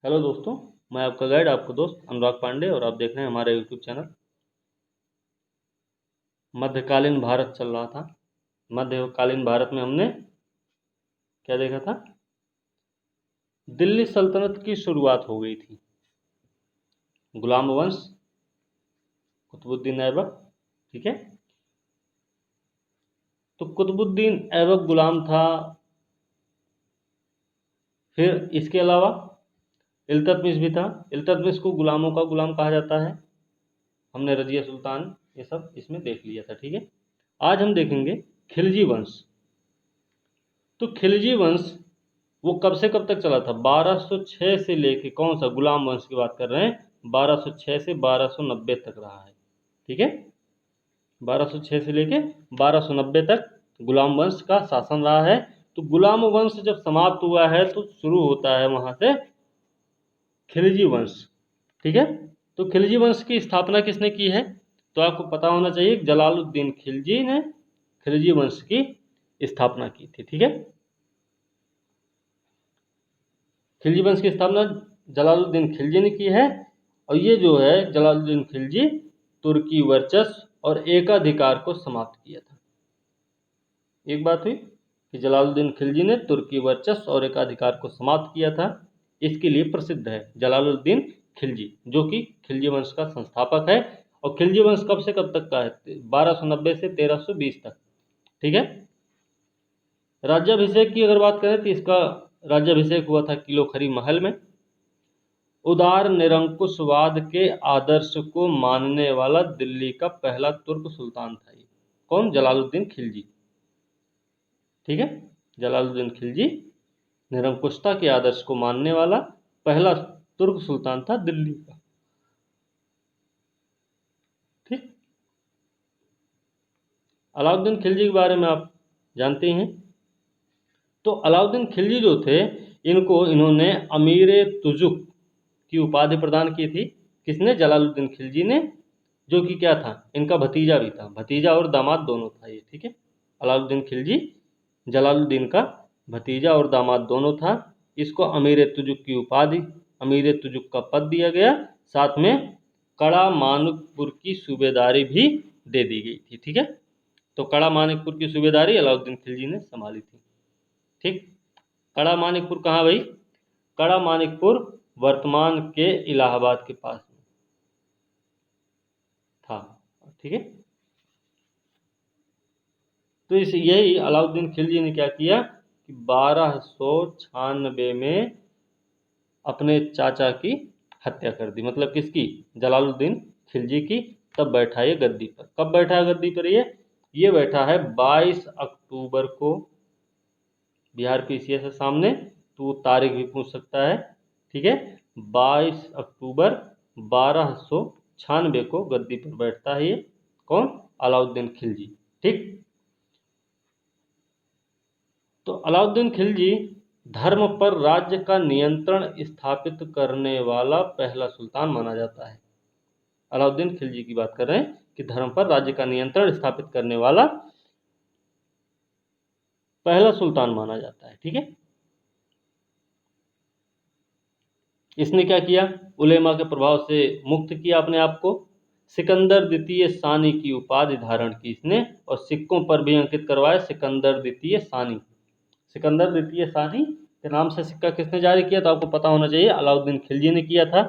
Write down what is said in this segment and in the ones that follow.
Hello दोस्तों, मैं आपका गाइड, आपका दोस्त अनुराग पांडे और आप देख रहे हैं हमारा यूट्यूब चैनल। मध्यकालीन भारत चल रहा था। मध्यकालीन भारत में हमने क्या देखा था? दिल्ली सल्तनत की शुरुआत हो गई थी। गुलाम वंश, कुतुबुद्दीन ऐबक, ठीक है। तो कुतुबुद्दीन ऐबक गुलाम था। फिर इसके अलावा इल्तुतमिश भी था। इल्तुतमिश को गुलामों का गुलाम कहा जाता है। हमने रजिया सुल्तान ये सब इसमें देख लिया था, ठीक है। आज हम देखेंगे खिलजी वंश। तो खिलजी वंश वो कब से कब तक चला था? 1206 से लेके, कौन सा गुलाम वंश की बात कर रहे हैं, 1206 से 1290 तक रहा है, ठीक है। 1206 से लेके 1290 तक गुलाम वंश का शासन रहा है। तो गुलाम वंश जब समाप्त हुआ है तो शुरू होता है वहां से खिलजी वंश, ठीक है। तो खिलजी वंश की स्थापना किसने की है? तो आपको पता होना चाहिए, जलालुद्दीन खिलजी ने खिलजी वंश की स्थापना की थी, ठीक है। खिलजी वंश की स्थापना जलालुद्दीन खिलजी ने की है। और ये जो है जलालुद्दीन खिलजी तुर्की वर्चस्व और एकाधिकार को समाप्त किया था। एक बात हुई कि जलालुद्दीन खिलजी ने तुर्की वर्चस्व और एकाधिकार को समाप्त किया था। इसके लिए प्रसिद्ध है जलालुद्दीन खिलजी, जो कि खिलजी वंश का संस्थापक है। और खिलजी वंश कब से कब तक का है? 1290 से 1320 तक, ठीक है। राज्याभिषेक की अगर बात करें तो इसका राज्याभिषेक हुआ था किलोखरी महल में। उदार निरंकुशवाद के आदर्श को मानने वाला दिल्ली का पहला तुर्क सुल्तान था ये। कौन? जलालुद्दीन खिलजी, ठीक है। जलालुद्दीन खिलजी निरंकुशता के आदर्श को मानने वाला पहला तुर्क सुल्तान था दिल्ली का, ठीक। अलाउद्दीन खिलजी के बारे में आप जानते हैं। तो अलाउद्दीन खिलजी जो थे, इन्होंने अमीर तुजुक की उपाधि प्रदान की थी। किसने? जलालुद्दीन खिलजी ने, जो कि क्या था, इनका भतीजा भी था। भतीजा और दामाद दोनों था ये, ठीक है। अलाउद्दीन खिलजी जलालुद्दीन का भतीजा और दामाद दोनों था। इसको अमीर तुजुक की उपाधि, अमीर तुजुक का पद दिया गया। साथ में कड़ा मानिकपुर की सूबेदारी भी दे दी गई थी, ठीक है। तो कड़ा मानिकपुर की सूबेदारी अलाउद्दीन खिलजी ने संभाली थी, ठीक। कड़ा मानिकपुर कहाँ भाई? कड़ा मानिकपुर वर्तमान के इलाहाबाद के पास में था, ठीक है। तो इस यही अलाउद्दीन खिलजी ने क्या किया कि 1296 में अपने चाचा की हत्या कर दी। मतलब किसकी? जलालुद्दीन खिलजी की। तब बैठा ये गद्दी पर। कब बैठा है गद्दी पर? ये बैठा है 22 अक्टूबर को। बिहार पीसीएस है सामने, तो वो तारीख भी पूछ सकता है, ठीक है। 22 अक्टूबर 1296 को गद्दी पर बैठता है ये। कौन? अलाउद्दीन खिलजी, ठीक। तो अलाउद्दीन खिलजी धर्म पर राज्य का नियंत्रण स्थापित करने वाला पहला सुल्तान माना जाता है। अलाउद्दीन खिलजी की बात कर रहे हैं कि धर्म पर राज्य का नियंत्रण स्थापित करने वाला पहला सुल्तान माना जाता है, ठीक है। इसने क्या किया? उलेमा के प्रभाव से मुक्त किया अपने आप को। सिकंदर द्वितीय सानी की उपाधि धारण की इसने, और सिक्कों पर भी अंकित करवाया सिकंदर द्वितीय सानी। सिकंदर द्वितीय सानी के नाम से सिक्का किसने जारी किया? तो आपको पता होना चाहिए, अलाउद्दीन खिलजी ने किया था,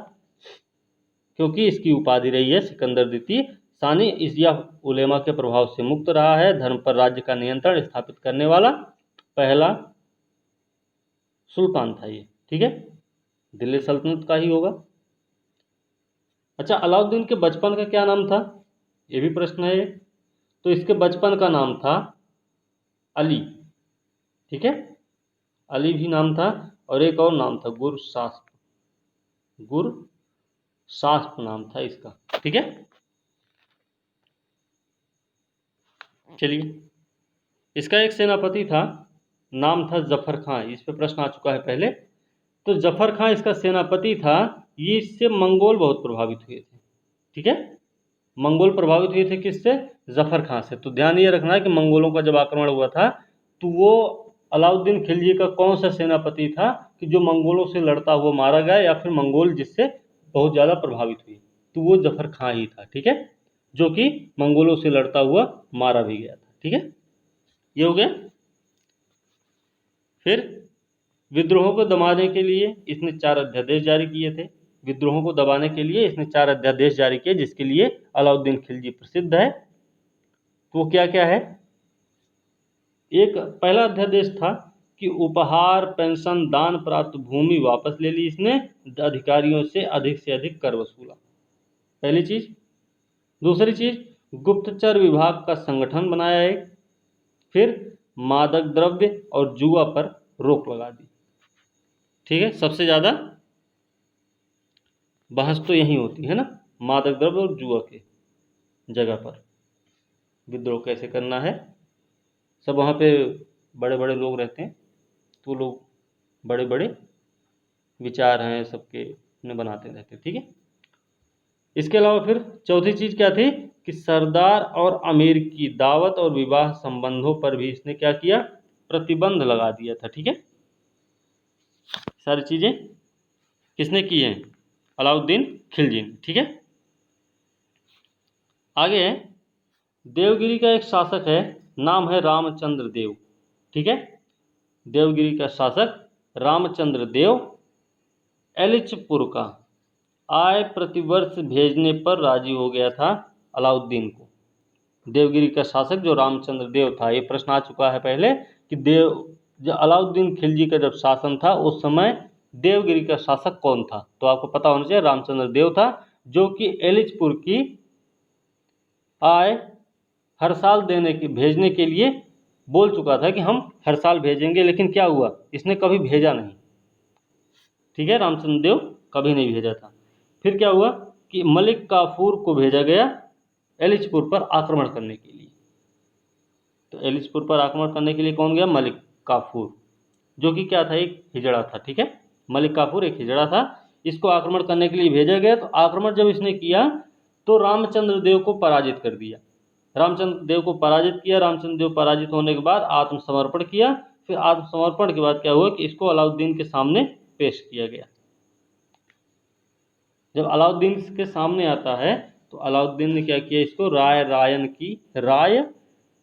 क्योंकि इसकी उपाधि रही है सिकंदर द्वितीय सानी। इस यह उलेमा के प्रभाव से मुक्त रहा है, धर्म पर राज्य का नियंत्रण स्थापित करने वाला पहला सुल्तान था ये, ठीक है। दिल्ली सल्तनत का ही होगा। अच्छा, अलाउद्दीन के बचपन का क्या नाम था? ये भी प्रश्न है। तो इसके बचपन का नाम था अली, ठीक है। अली भी नाम था, और एक और नाम था गुरशास्प। गुरशास्प नाम था इसका, ठीक है। चलिए, इसका एक सेनापति था, नाम था जफर खां। इस पे प्रश्न आ चुका है पहले। तो जफर खां इसका सेनापति था। ये इससे मंगोल बहुत प्रभावित हुए थे, ठीक है। मंगोल प्रभावित हुए थे किससे? जफर खां से। तो ध्यान ये रखना है कि मंगोलों का जब आक्रमण हुआ था तो वो अलाउद्दीन खिलजी का कौन सा सेनापति था? कि जो मंगोलों से लड़ता हुआ मारा गया या फिर मंगोल जिससे बहुत ज़्यादा प्रभावित हुए, तो वो जफर खां ही था, ठीक है, जो कि मंगोलों से लड़ता हुआ मारा भी गया था, ठीक है, ये हो गया। फिर विद्रोहों को दबाने के लिए इसने 4 अध्यादेश जारी किए थे। विद्रोहों को दबाने के लिए इसने 4 अध्यादेश जारी किए, जिसके लिए अलाउद्दीन खिलजी प्रसिद्ध है। तो वो क्या क्या है? एक पहला अध्यादेश था कि उपहार, पेंशन, दान प्राप्त भूमि वापस ले ली इसने, अधिकारियों से अधिक कर वसूला, पहली चीज। दूसरी चीज, गुप्तचर विभाग का संगठन बनाया एक। फिर मादक द्रव्य और जुआ पर रोक लगा दी, ठीक है। सबसे ज्यादा बहस तो यही होती है ना, मादक द्रव्य और जुआ के जगह पर विद्रोह कैसे करना है। सब वहाँ पे बड़े बड़े लोग रहते हैं, तो लोग बड़े बड़े विचार हैं सबके, उन्हें बनाते रहते, ठीक है। इसके अलावा फिर चौथी चीज क्या थी कि सरदार और अमीर की दावत और विवाह संबंधों पर भी इसने क्या किया, प्रतिबंध लगा दिया था, ठीक है। सारी चीजें किसने की हैं? अलाउद्दीन खिलजी ने, ठीक है। आगे है, देवगिरी का एक शासक है, नाम है रामचंद्र देव, ठीक है। देवगिरी का शासक रामचंद्र देव एलिचपुर का आय प्रतिवर्ष भेजने पर राजी हो गया था अलाउद्दीन को। देवगिरी का शासक जो रामचंद्र देव था, ये प्रश्न आ चुका है पहले कि जो अलाउद्दीन खिलजी का जब शासन था उस समय देवगिरी का शासक कौन था, तो आपको पता होना चाहिए रामचंद्र देव था, जो कि एलिचपुर की आय हर साल भेजने के लिए बोल चुका था कि हम हर साल भेजेंगे, लेकिन क्या हुआ, इसने कभी भेजा नहीं, ठीक है। रामचंद्र देव कभी नहीं भेजा था। फिर क्या हुआ कि मलिक काफूर को भेजा गया एलिचपुर पर आक्रमण करने के लिए। तो एलिचपुर पर आक्रमण करने के लिए कौन गया? मलिक काफूर, जो कि क्या था, एक हिजड़ा था, ठीक है। मलिक काफूर एक हिजड़ा था, इसको आक्रमण करने के लिए भेजा गया। तो आक्रमण जब इसने किया तो रामचंद्र देव को पराजित कर दिया, रामचंद्र देव को पराजित किया। रामचंद्र देव पराजित होने के बाद आत्मसमर्पण किया। फिर आत्मसमर्पण के बाद क्या हुआ कि इसको अलाउद्दीन के सामने पेश किया गया। जब अलाउद्दीन के सामने आता है तो अलाउद्दीन ने क्या किया, इसको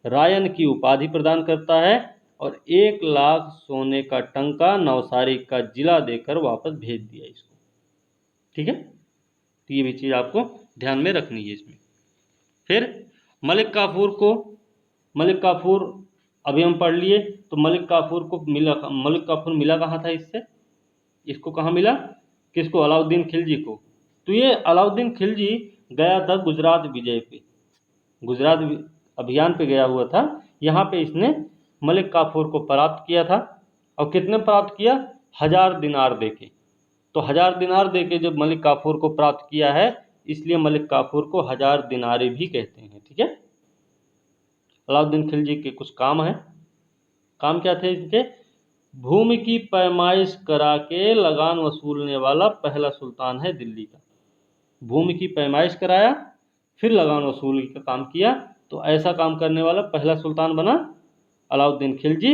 रायन की उपाधि प्रदान करता है और 1 लाख सोने का टंका नवसारी का जिला देकर वापस भेज दिया इसको, ठीक है। तो ये भी चीज़ आपको ध्यान में रखनी है इसमें। फिर मलिक काफूर अभी हम पढ़ लिए, तो मलिक काफूर मिला कहाँ था इससे, इसको कहाँ मिला, किसको? अलाउद्दीन खिलजी को। तो ये अलाउद्दीन खिलजी गया था गुजरात विजय पे, गुजरात अभियान पे गया हुआ था, यहाँ पे इसने मलिक काफूर को प्राप्त किया था। और कितने प्राप्त किया? 1000 दिनार देके। तो 1000 दिनार देके जब मलिक काफूर को प्राप्त किया है, इसलिए मलिक काफूर को 1000 दिनारे भी कहते हैं, ठीक है। अलाउद्दीन खिलजी के कुछ काम हैं। काम क्या थे इनके? भूमि की पैमाइश करा के लगान वसूलने वाला पहला सुल्तान है दिल्ली का। भूमि की पैमाइश कराया, फिर लगान वसूली का काम किया, तो ऐसा काम करने वाला पहला सुल्तान बना अलाउद्दीन खिलजी।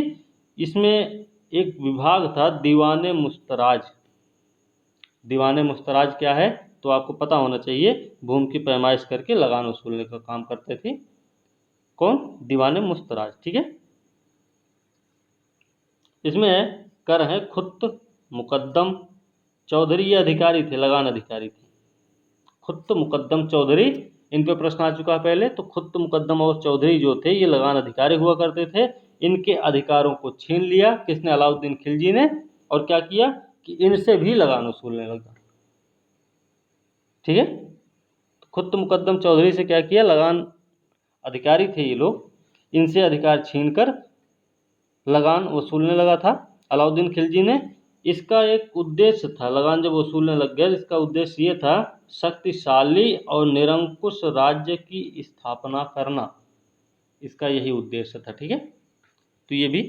इसमें एक विभाग था दीवाने मुस्तराज। दीवाने मुस्तराज क्या है तो आपको पता होना चाहिए, भूमि की पैमाइश करके लगान वसूलने का काम करते थे कौन? दीवाने मुस्तराज, ठीक है। इसमें कर है खुत्त मुकद्दम चौधरी, ये अधिकारी थे, लगान अधिकारी थे, खुत्त मुकद्दम चौधरी। इन पे प्रश्न आ चुका है पहले। तो खुत्त मुकद्दम और चौधरी जो थे ये लगान अधिकारी हुआ करते थे। इनके अधिकारों को छीन लिया किसने? अलाउद्दीन खिलजी ने। और क्या किया कि इनसे भी लगान वसूलने लगा, ठीक है। खुत्त मुकद्दम चौधरी से क्या किया? लगान अधिकारी थे ये लोग, इनसे अधिकार छीनकर लगान वसूलने लगा था अलाउद्दीन खिलजी ने। इसका एक उद्देश्य था, लगान जब वसूलने लग गया, इसका उद्देश्य ये था शक्तिशाली और निरंकुश राज्य की स्थापना करना, इसका यही उद्देश्य था, ठीक है। तो ये भी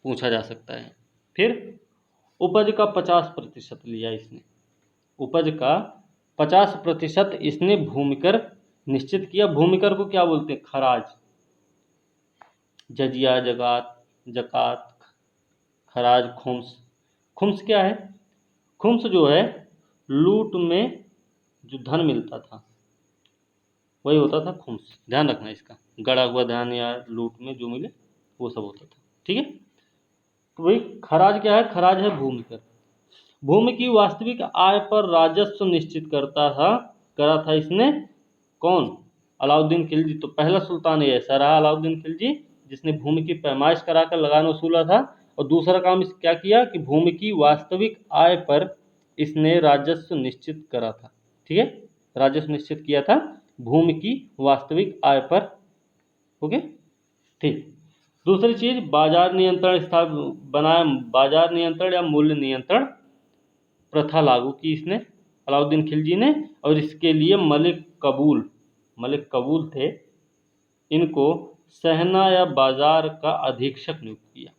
पूछा जा सकता है। फिर उपज का 50% लिया इसने, उपज का 50% इसने भूमिकर निश्चित किया। भूमिकर को क्या बोलते हैं? खराज, जजिया, जकात, खराज, खुम्स। खुम्स क्या है? खुम्स जो है लूट में जो धन मिलता था वही होता था खुम्स। ध्यान रखना इसका, गड़ा हुआ धन या लूट में जो मिले वो सब होता था। ठीक है, तो वही खराज क्या है? खराज है भूमि कर। भूमि की वास्तविक आय पर राजस्व निश्चित करा था इसने कौन? अलाउद्दीन खिलजी। तो पहला सुल्तान ये ऐसा रहा अलाउद्दीन खिलजी, जिसने भूमि की पैमाइश कराकर लगान वसूला था। और दूसरा काम इस क्या किया कि भूमि की वास्तविक आय पर इसने राजस्व निश्चित करा था। ठीक है, राजस्व निश्चित किया था भूमि की वास्तविक आय पर। ओके, ठीक। दूसरी चीज, बाजार नियंत्रण बनाया। बाजार नियंत्रण या मूल्य नियंत्रण प्रथा लागू की इसने अलाउद्दीन खिलजी ने। और इसके लिए मलिक कबूल थे, इनको सहना या बाजार का अधीक्षक नियुक्त किया।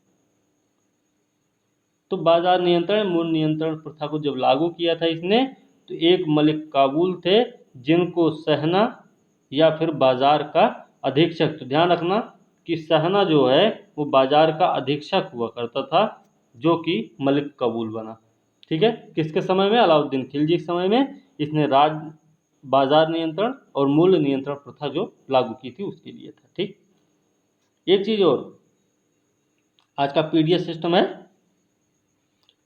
तो बाजार नियंत्रण मूल्य नियंत्रण प्रथा को जब लागू किया था इसने, तो एक मलिक काबूल थे जिनको सहना या फिर बाजार का अधीक्षक। तो ध्यान रखना कि सहना जो है वो बाजार का अधीक्षक हुआ करता था, जो कि मलिक काबूल बना। ठीक है, किसके समय में? अलाउद्दीन खिलजी के समय में इसने बाजार नियंत्रण और मूल्य नियंत्रण प्रथा जो लागू की थी उसके लिए था। ठीक, एक चीज और, आज का पीडीएस सिस्टम है,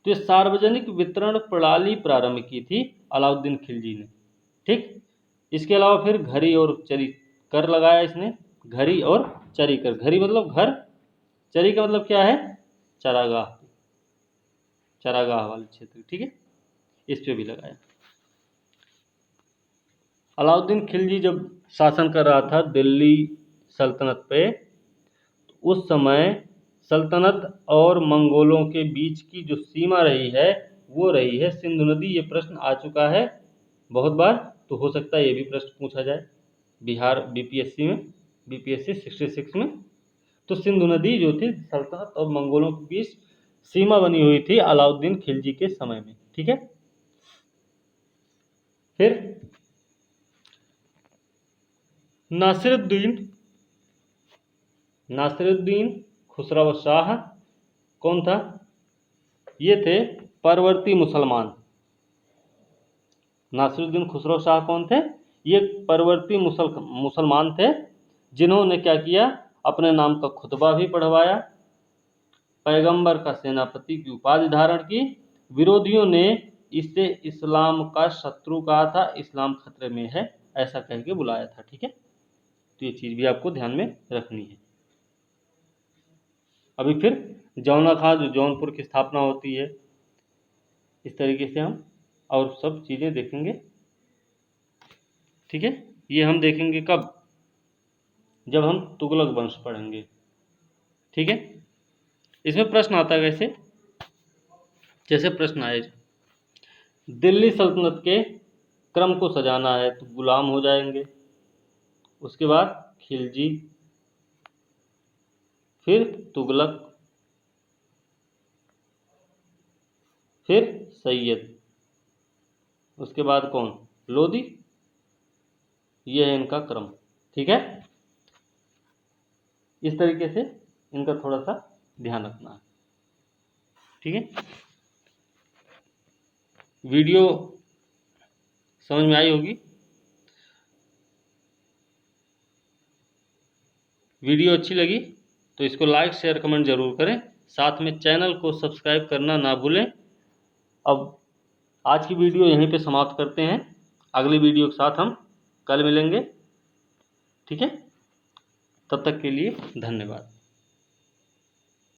तो ये सार्वजनिक वितरण प्रणाली प्रारंभ की थी अलाउद्दीन खिलजी ने। ठीक, इसके अलावा फिर घरी और चरी कर लगाया इसने। घरी और चरी कर, घरी मतलब घर, चरी का मतलब क्या है? चरागाह वाले क्षेत्र। ठीक है, इस पे भी लगाया। अलाउद्दीन खिलजी जब शासन कर रहा था दिल्ली सल्तनत पे, तो उस समय सल्तनत और मंगोलों के बीच की जो सीमा रही है वो रही है सिंधु नदी। ये प्रश्न आ चुका है बहुत बार, तो हो सकता है ये भी प्रश्न पूछा जाए बिहार बीपीएससी में, बीपीएससी 66 में। तो सिंधु नदी जो थी सल्तनत और मंगोलों के बीच सीमा बनी हुई थी अलाउद्दीन खिलजी के समय में। ठीक है, फिर नासिरुद्दीन खुसरो शाह कौन था? ये थे परवर्ती मुसलमान। नासिरुद्दीन खुसरो शाह कौन थे? ये परवर्ती मुसलमान थे, जिन्होंने क्या किया? अपने नाम का खुतबा भी पढ़वाया, पैगंबर का सेनापति की उपाधि धारण की। विरोधियों ने इसे इस्लाम का शत्रु कहा था, इस्लाम खतरे में है ऐसा कह के बुलाया था। ठीक है, तो ये चीज भी आपको ध्यान में रखनी है। अभी फिर जौना खां जो जौनपुर की स्थापना होती है, इस तरीके से हम और सब चीज़ें देखेंगे। ठीक है, ये हम देखेंगे कब? जब हम तुगलक वंश पढ़ेंगे। ठीक है, इसमें प्रश्न आता है कैसे? जैसे प्रश्न आए, दिल्ली सल्तनत के क्रम को सजाना है तो गुलाम हो जाएंगे, उसके बाद खिलजी, फिर तुगलक, फिर सैयद, उसके बाद कौन? लोदी। ये है इनका क्रम। ठीक है, इस तरीके से इनका थोड़ा सा ध्यान रखना है। ठीक है, वीडियो समझ में आई होगी। वीडियो अच्छी लगी तो इसको लाइक शेयर कमेंट जरूर करें, साथ में चैनल को सब्सक्राइब करना ना भूलें। अब आज की वीडियो यहीं पे समाप्त करते हैं, अगली वीडियो के साथ हम कल मिलेंगे। ठीक है, तब तक के लिए धन्यवाद।